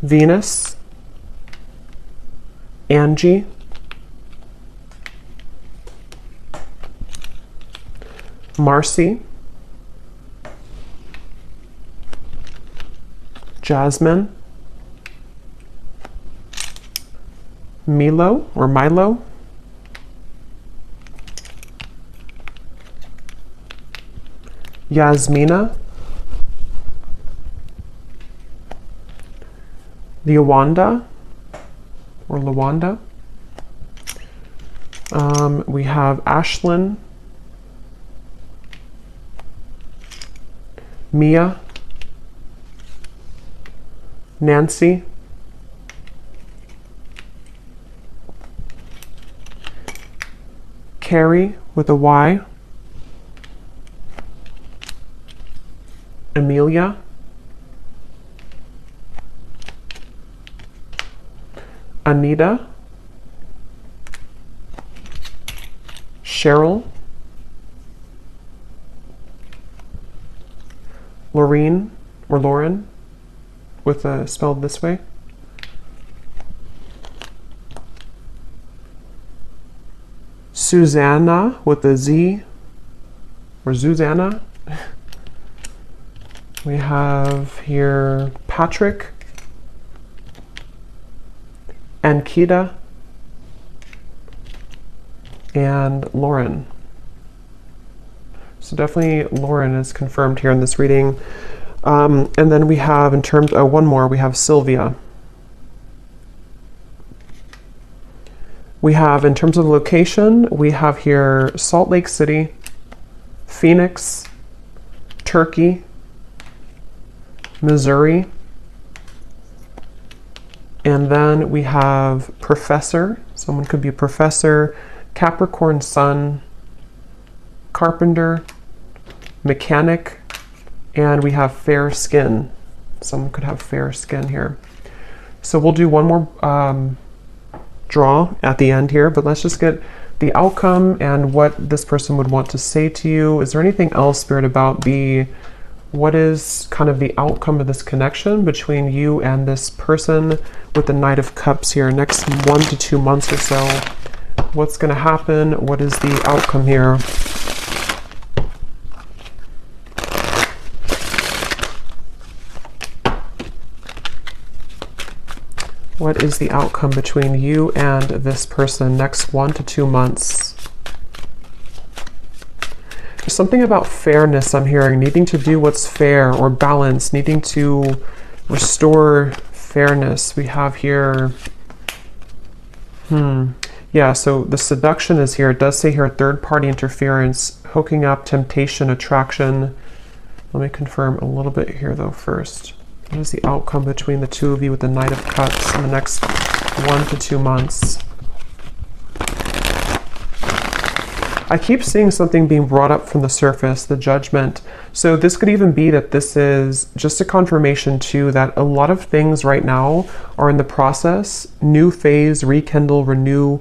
Venus, Angie, Marcy, Jasmine, Milo or Milo, Yasmina, Lawanda or Lawanda. We have Ashlyn, Mia, Nancy, Carrie with a Y, Amelia, Anita, Cheryl, Lorene or Lauren with a spelled this way, Susanna with a Z or Susanna. We have here Patrick, Ankita, and Lauren. So definitely Lauren is confirmed here in this reading. And then we have in terms of one more, we have Sylvia. We have in terms of location, we have here Salt Lake City, Phoenix, Turkey, Missouri, and then we have Professor. Someone could be Professor, Capricorn Sun, Carpenter, Mechanic, and we have fair skin. Someone could have fair skin here. So we'll do one more draw at the end here, but let's just get the outcome and what this person would want to say to you. Is there anything else, Spirit, about what is kind of the outcome of this connection between you and this person with the Knight of Cups here? Next 1 to 2 months or so, what's going to happen? What is the outcome here? What is the outcome between you and this person next 1 to 2 months? There's something about fairness I'm hearing, needing to do what's fair or balance, needing to restore fairness. We have here, yeah, so the seduction is here. It does say here third-party interference, hooking up, temptation, attraction. Let me confirm a little bit here though first. What is the outcome between the two of you with the Knight of Cups in the next 1 to 2 months? I keep seeing something being brought up from the surface, the Judgment. So this could even be that this is just a confirmation too that a lot of things right now are in the process, new phase, rekindle, renew,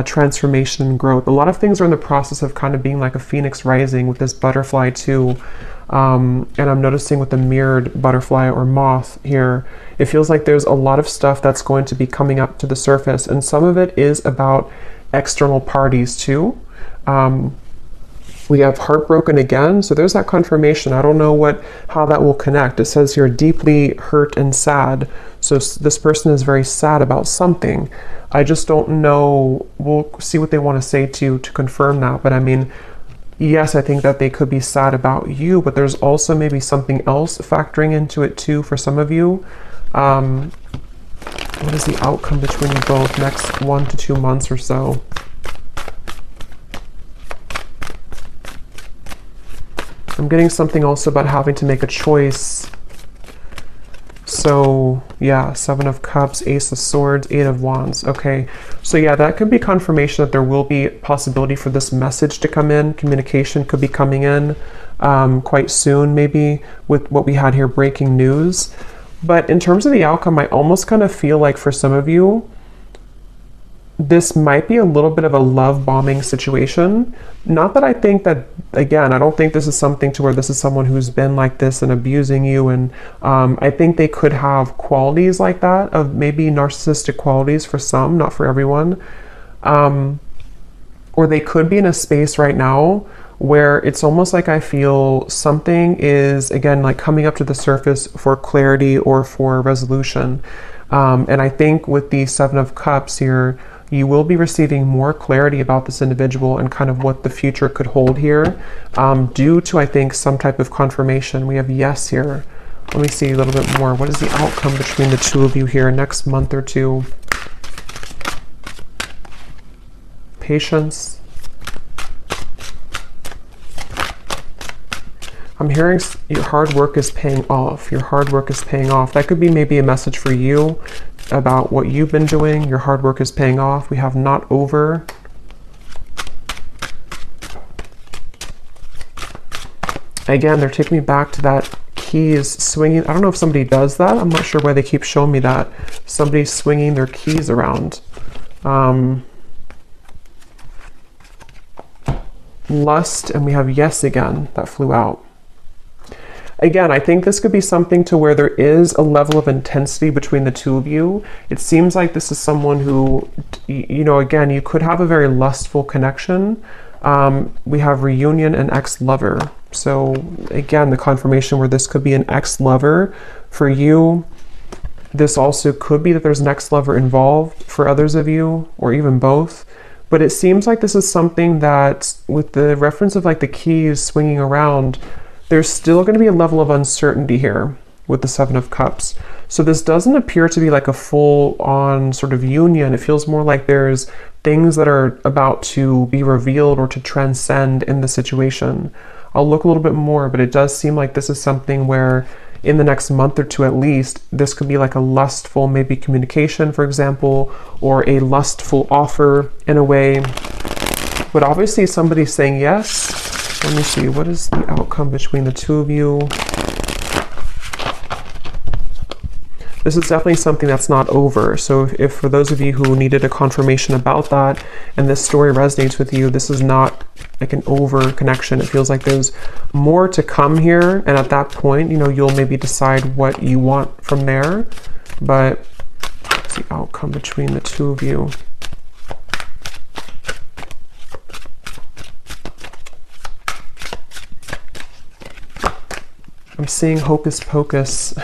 transformation and growth. A lot of things are in the process of kind of being like a phoenix rising with this butterfly too. And I'm noticing with the mirrored butterfly or moth here, it feels like there's a lot of stuff that's going to be coming up to the surface, and some of it is about external parties too. We have heartbroken again, so there's that confirmation. I don't know how that will connect. It says here deeply hurt and sad. So this person is very sad about something. I just don't know. We'll see what they want to say to confirm that. But I mean, yes, I think that they could be sad about you, but there's also maybe something else factoring into it too for some of you. What is the outcome between you both next 1 to 2 months or so? I'm getting something also about having to make a choice. So yeah, 7 of Cups, Ace of Swords, 8 of Wands. Okay, so yeah, that could be confirmation that there will be possibility for this message to come in. Communication could be coming in quite soon, maybe with what we had here, breaking news. But in terms of the outcome, I almost kind of feel like for some of you, this might be a little bit of a love bombing situation. Not that I think that, again, I don't think this is something to where this is someone who's been like this and abusing you. And I think they could have qualities like that, of maybe narcissistic qualities for some, not for everyone. Or they could be in a space right now where it's almost like I feel something is, again, like coming up to the surface for clarity or for resolution. And I think with the 7 of Cups here, you will be receiving more clarity about this individual and kind of what the future could hold here, due to, I think, some type of confirmation. We have yes here. Let me see a little bit more. What is the outcome between the two of you here next month or two? Patience. I'm hearing your hard work is paying off. Your hard work is paying off. That could be maybe a message for you about what you've been doing. Your hard work is paying off. We have not over. Again, they're taking me back to that keys swinging. I don't know if somebody does that. I'm not sure why they keep showing me that. Somebody's swinging their keys around. Lust, and we have yes again. That flew out. Again, I think this could be something to where there is a level of intensity between the two of you. It seems like this is someone who, you know, again, you could have a very lustful connection. We have reunion and ex-lover. So again, the confirmation where this could be an ex-lover for you. This also could be that there's an ex-lover involved for others of you, or even both. But it seems like this is something that, with the reference of like the keys swinging around, there's still going to be a level of uncertainty here with the 7 of Cups. So this doesn't appear to be like a full-on sort of union. It feels more like there's things that are about to be revealed or to transcend in the situation. I'll look a little bit more, but it does seem like this is something where in the next month or two at least, this could be like a lustful maybe communication, for example, or a lustful offer in a way. But obviously somebody's saying yes. Let me see, what is the outcome between the two of you? This is definitely something that's not over. So if for those of you who needed a confirmation about that and this story resonates with you, this is not like an over connection. It feels like there's more to come here. And at that point, you know, you'll maybe decide what you want from there. But what's the outcome between the two of you? I'm seeing hocus pocus.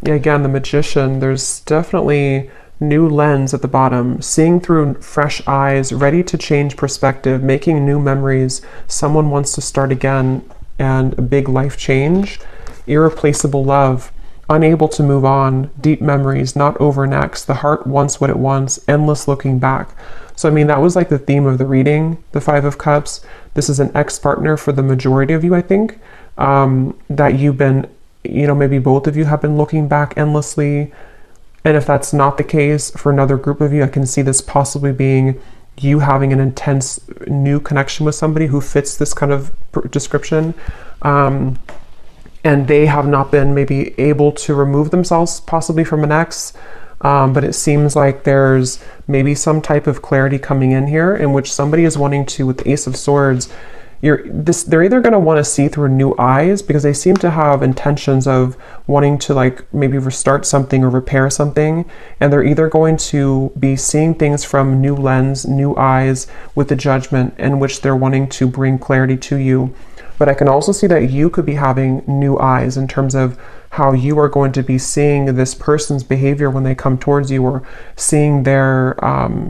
Yeah, again, the Magician, there's definitely new lens at the bottom, seeing through fresh eyes, ready to change perspective, making new memories. Someone wants to start again, and a big life change. Irreplaceable love, unable to move on, deep memories, not over next. The heart wants what it wants, endless looking back. So, I mean, that was like the theme of the reading, the 5 of Cups. This is an ex-partner for the majority of you, I think, that you've been, you know, maybe both of you have been looking back endlessly. And if that's not the case for another group of you, I can see this possibly being you having an intense new connection with somebody who fits this kind of description. And they have not been maybe able to remove themselves possibly from an ex. but it seems like there's maybe some type of clarity coming in here in which somebody is wanting to, with the Ace of Swords, they're either going to want to see through new eyes because they seem to have intentions of wanting to like maybe restart something or repair something, and they're either going to be seeing things from new lens, new eyes with the Judgment in which they're wanting to bring clarity to you. But I can also see that you could be having new eyes in terms of how you are going to be seeing this person's behavior when they come towards you, or seeing their,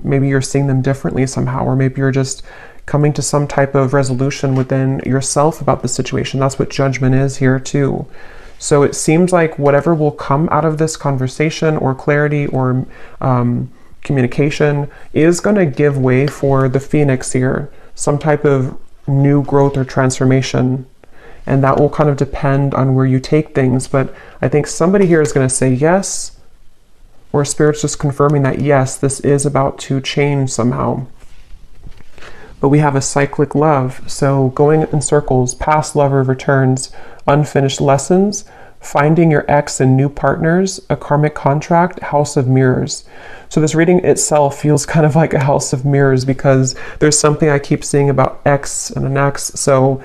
maybe you're seeing them differently somehow, or maybe you're just coming to some type of resolution within yourself about the situation. That's what Judgment is here too. So it seems like whatever will come out of this conversation or clarity or communication is going to give way for the Phoenix here, some type of new growth or transformation. And that will kind of depend on where you take things. But I think somebody here is going to say yes, or Spirit's just confirming that yes, this is about to change somehow. But we have a cyclic love, so going in circles, past lover returns, unfinished lessons, finding your ex and new partners, a karmic contract, house of mirrors. So this reading itself feels kind of like a house of mirrors because there's something I keep seeing about ex and an ex. So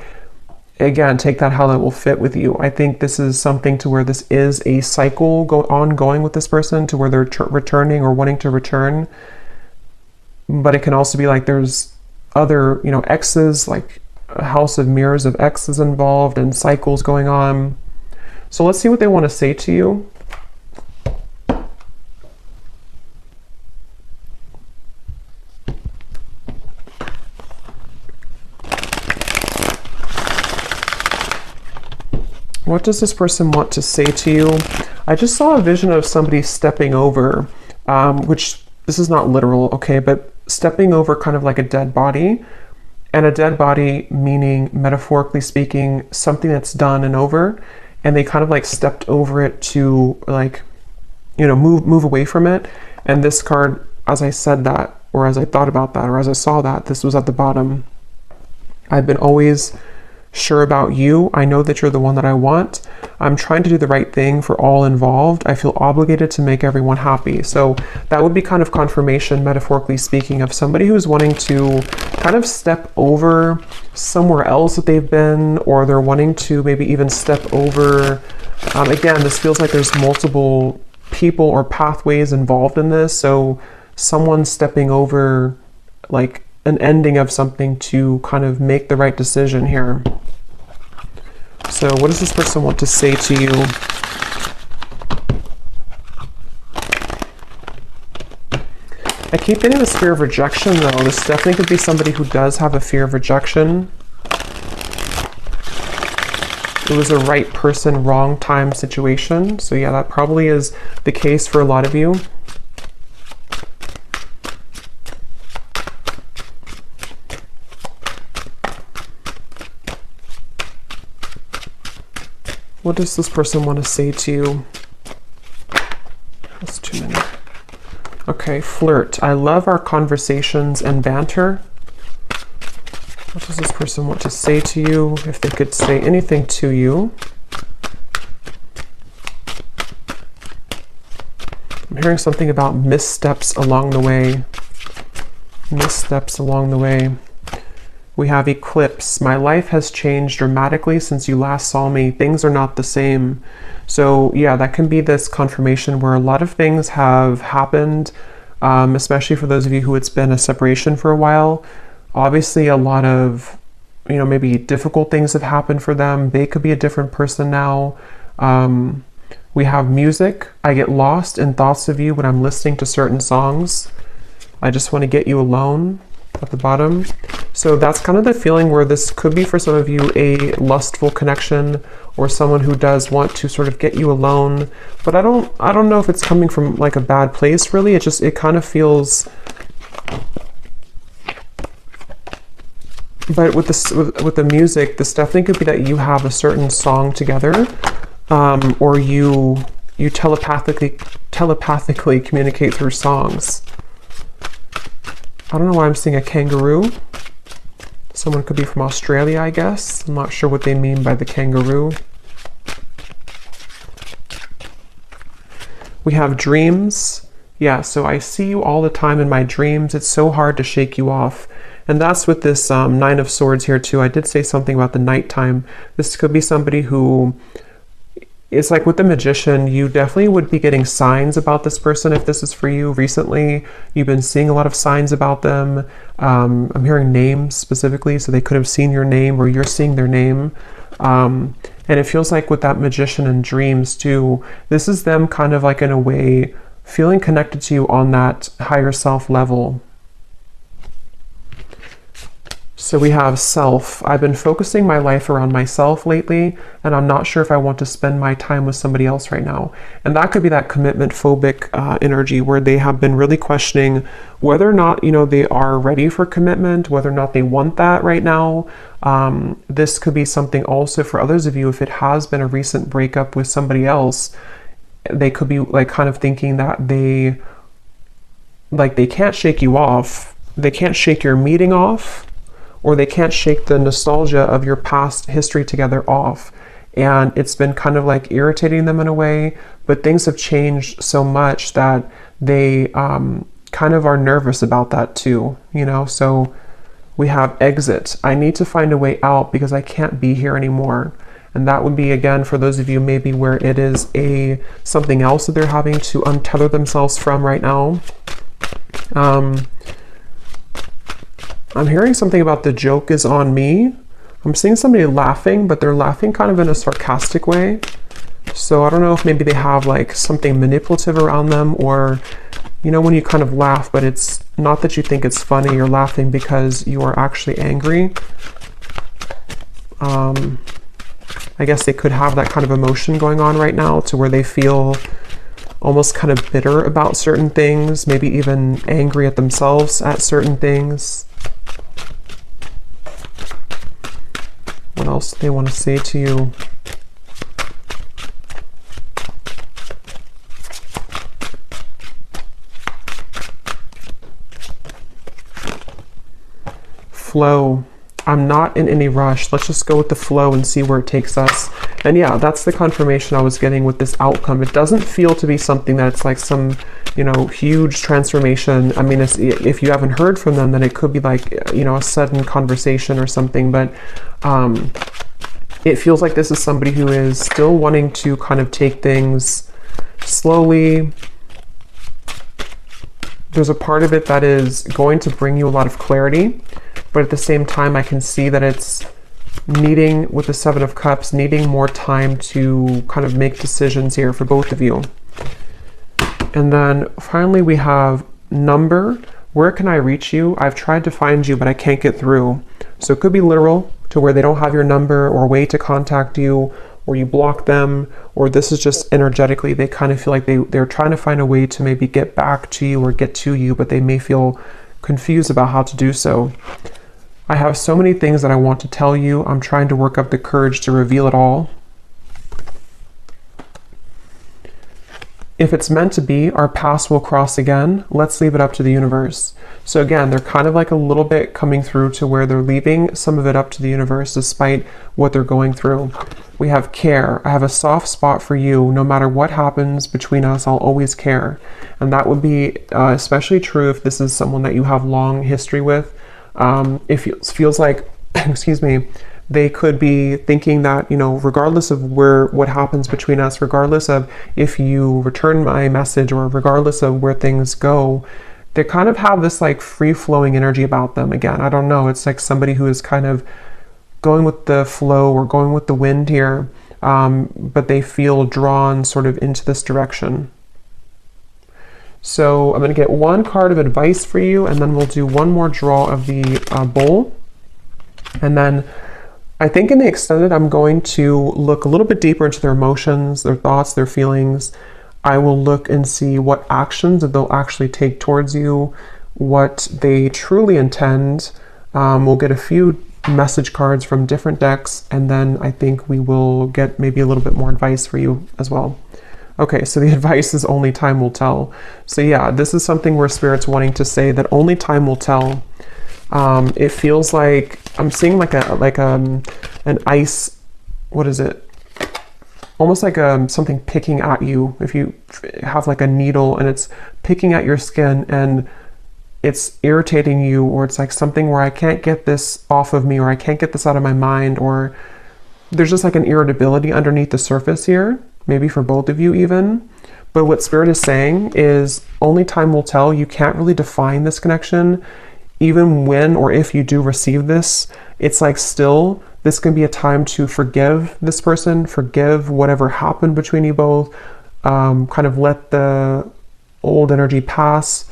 again, take that how that will fit with you. I think this is something to where this is a cycle ongoing with this person, to where they're returning or wanting to return. But it can also be like there's other, exes, like a house of mirrors of exes involved and cycles going on. So let's see what they want to say to you. What does this person want to say to you? I just saw a vision of somebody stepping over, which this is not literal, okay, but stepping over kind of like a dead body, and a dead body meaning, metaphorically speaking, something that's done and over, and they kind of like stepped over it to like, move away from it. And this card, as I said that, or as I thought about that, or as I saw that, this was at the bottom. I've been always sure about you. I know that you're the one that I want. I'm trying to do the right thing for all involved. I feel obligated to make everyone happy. So that would be kind of confirmation, metaphorically speaking, of somebody who's wanting to kind of step over somewhere else that they've been, or they're wanting to maybe even step over. Again, this feels like there's multiple people or pathways involved in this. So someone stepping over like an ending of something to kind of make the right decision here. So what does this person want to say to you? I keep getting this fear of rejection though. This definitely could be somebody who does have a fear of rejection. It was a right person, wrong time situation. So yeah, that probably is the case for a lot of you. What does this person want to say to you? That's too many. Okay, flirt. I love our conversations and banter. What does this person want to say to you? If they could say anything to you. I'm hearing something about missteps along the way. Missteps along the way. We have eclipse. My life has changed dramatically since you last saw me. Things are not the same. So yeah, that can be this confirmation where a lot of things have happened, especially for those of you who it's been a separation for a while. Obviously a lot of, maybe difficult things have happened for them. They could be a different person now. We have music. I get lost in thoughts of you when I'm listening to certain songs. I just want to get you alone. At the bottom. So that's kind of the feeling where this could be for some of you a lustful connection, or someone who does want to sort of get you alone. But I don't know if it's coming from like a bad place really. It kind of feels, but with this with the music, this definitely could be that you have a certain song together, or you telepathically communicate through songs. I don't know why I'm seeing a kangaroo. Someone could be from Australia, I guess. I'm not sure what they mean by the kangaroo. We have dreams. Yeah, so I see you all the time in my dreams. It's so hard to shake you off. And that's with this Nine of Swords here too. I did say something about the nighttime. This could be somebody who, it's like with the Magician, you definitely would be getting signs about this person if this is for you recently. You've been seeing a lot of signs about them. I'm hearing names specifically, so they could have seen your name or you're seeing their name. And it feels like with that Magician in dreams too, this is them kind of like in a way feeling connected to you on that higher self level. So we have self. I've been focusing my life around myself lately, and I'm not sure if I want to spend my time with somebody else right now. And that could be that commitment phobic energy where they have been really questioning whether or not, they are ready for commitment, whether or not they want that right now. This could be something also for others of you, if it has been a recent breakup with somebody else, they could be like kind of thinking that they can't shake you off. They can't shake your meeting off, or they can't shake the nostalgia of your past history together off. And it's been kind of like irritating them in a way, but things have changed so much that they kind of are nervous about that too, So we have exit. I need to find a way out because I can't be here anymore. And that would be, again, for those of you maybe where it is something else that they're having to untether themselves from right now. I'm hearing something about the joke is on me. I'm seeing somebody laughing, but they're laughing kind of in a sarcastic way. So I don't know if maybe they have like something manipulative around them, or, when you kind of laugh, but it's not that you think it's funny, you're laughing because you are actually angry. I guess they could have that kind of emotion going on right now to where they feel almost kind of bitter about certain things, maybe even angry at themselves at certain things. What else do they want to say to you? Flow. I'm not in any rush. Let's just go with the flow and see where it takes us. And yeah, that's the confirmation I was getting with this outcome. It doesn't feel to be something that's like some, huge transformation. I mean, if you haven't heard from them, then it could be like, a sudden conversation or something. But it feels like this is somebody who is still wanting to kind of take things slowly. There's a part of it that is going to bring you a lot of clarity. But at the same time, I can see that it's needing, with the Seven of Cups, needing more time to kind of make decisions here for both of you. And then finally we have number. Where can I reach you? I've tried to find you, but I can't get through. So it could be literal, to where they don't have your number or way to contact you, or you block them, or this is just energetically, they kind of feel like they're trying to find a way to maybe get back to you or get to you, but they may feel confused about how to do so. I have so many things that I want to tell you. I'm trying to work up the courage to reveal it all. If it's meant to be, our paths will cross again. Let's leave it up to the universe. So again, they're kind of like a little bit coming through to where they're leaving some of it up to the universe despite what they're going through. We have care. I have a soft spot for you. No matter what happens between us, I'll always care. And that would be especially true if this is someone that you have long history with. It feels like, excuse me, they could be thinking that, regardless of what happens between us, regardless of if you return my message or regardless of where things go, they kind of have this like free-flowing energy about them. Again, I don't know. It's like somebody who is kind of going with the flow or going with the wind here, but they feel drawn sort of into this direction. So I'm going to get one card of advice for you, and then we'll do one more draw of the bowl. And then I think in the extended, I'm going to look a little bit deeper into their emotions, their thoughts, their feelings. I will look and see what actions that they'll actually take towards you, what they truly intend. We'll get a few message cards from different decks, and then I think we will get maybe a little bit more advice for you as well. Okay, so the advice is only time will tell. So yeah, this is something where Spirit's wanting to say that only time will tell. It feels like I'm seeing like an ice. What is it? almost like something picking at you. If you have like a needle and it's picking at your skin and it's irritating you, or it's like something where I can't get this off of me, or I can't get this out of my mind, or there's just like an irritability underneath the surface here, maybe for both of you even. But what Spirit is saying is only time will tell. You can't really define this connection. Even when or if you do receive this, it's like still, this can be a time to forgive this person, forgive whatever happened between you both, kind of let the old energy pass,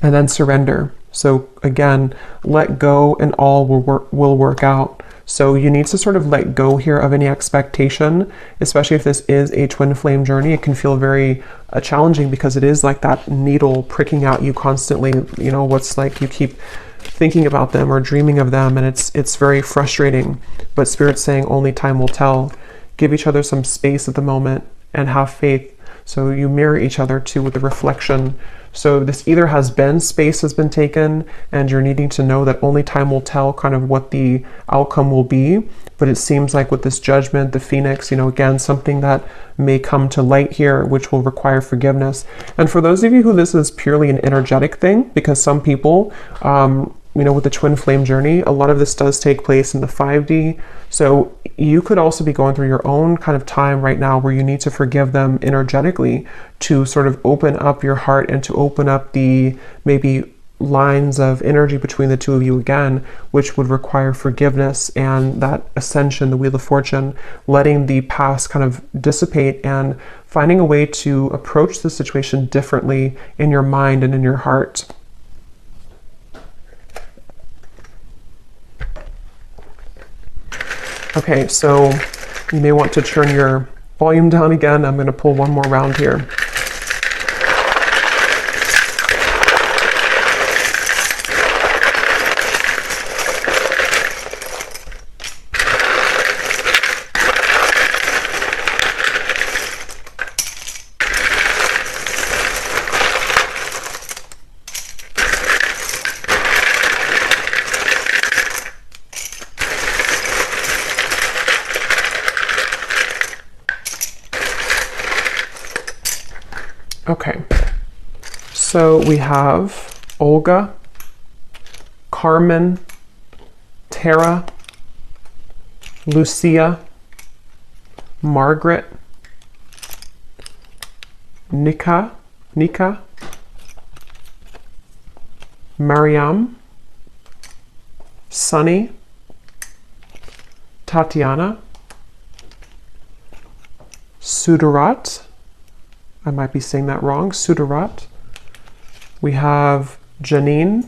and then surrender. So again, let go and all will work out. So you need to sort of let go here of any expectation, especially if this is a twin flame journey. It can feel very challenging because it is like that needle pricking at you constantly. You know, what's like you keep thinking about them or dreaming of them, and it's very frustrating. But Spirit's saying only time will tell. Give each other some space at the moment and have faith. So you mirror each other too with the reflection. So this either has been, space has been taken, and you're needing to know that only time will tell kind of what the outcome will be. But it seems like with this judgment, the Phoenix, you know, again, something that may come to light here, which will require forgiveness. And for those of you who this is purely an energetic thing, because some people, you know, with the twin flame journey, a lot of this does take place in the 5D. So you could also be going through your own kind of time right now where you need to forgive them energetically to sort of open up your heart and to open up the maybe lines of energy between the two of you again, which would require forgiveness and that ascension, the Wheel of Fortune, letting the past kind of dissipate and finding a way to approach the situation differently in your mind and in your heart. Okay, so you may want to turn your volume down again. I'm going to pull one more round here. Okay, so we have Olga, Carmen, Tara, Lucia, Margaret, Nika, Mariam, Sunny, Tatiana, Sudarat, I might be saying that wrong, Sudarat. We have Janine,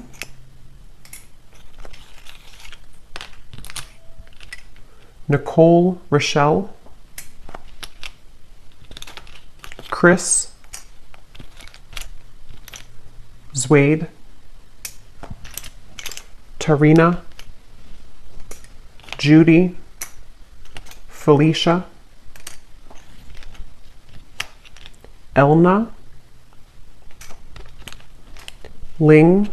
Nicole, Rochelle, Chris, Zwade, Tarina, Judy, Felicia, Elna, Ling,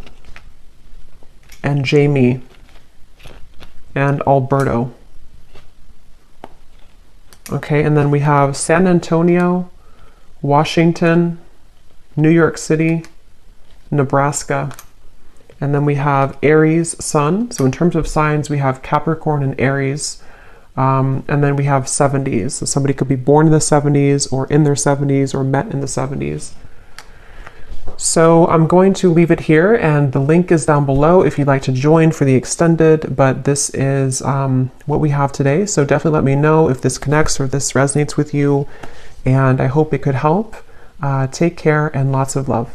and Jamie, and Alberto. Okay, and then we have San Antonio, Washington, New York City, Nebraska, and then we have Aries Sun. So in terms of signs, we have Capricorn and Aries. And then we have 70s. So somebody could be born in the 70s or in their 70s or met in the 70s. So I'm going to leave it here, and the link is down below if you'd like to join for the extended, but this is what we have today. So definitely let me know if this connects or this resonates with you, and I hope it could help. Take care and lots of love.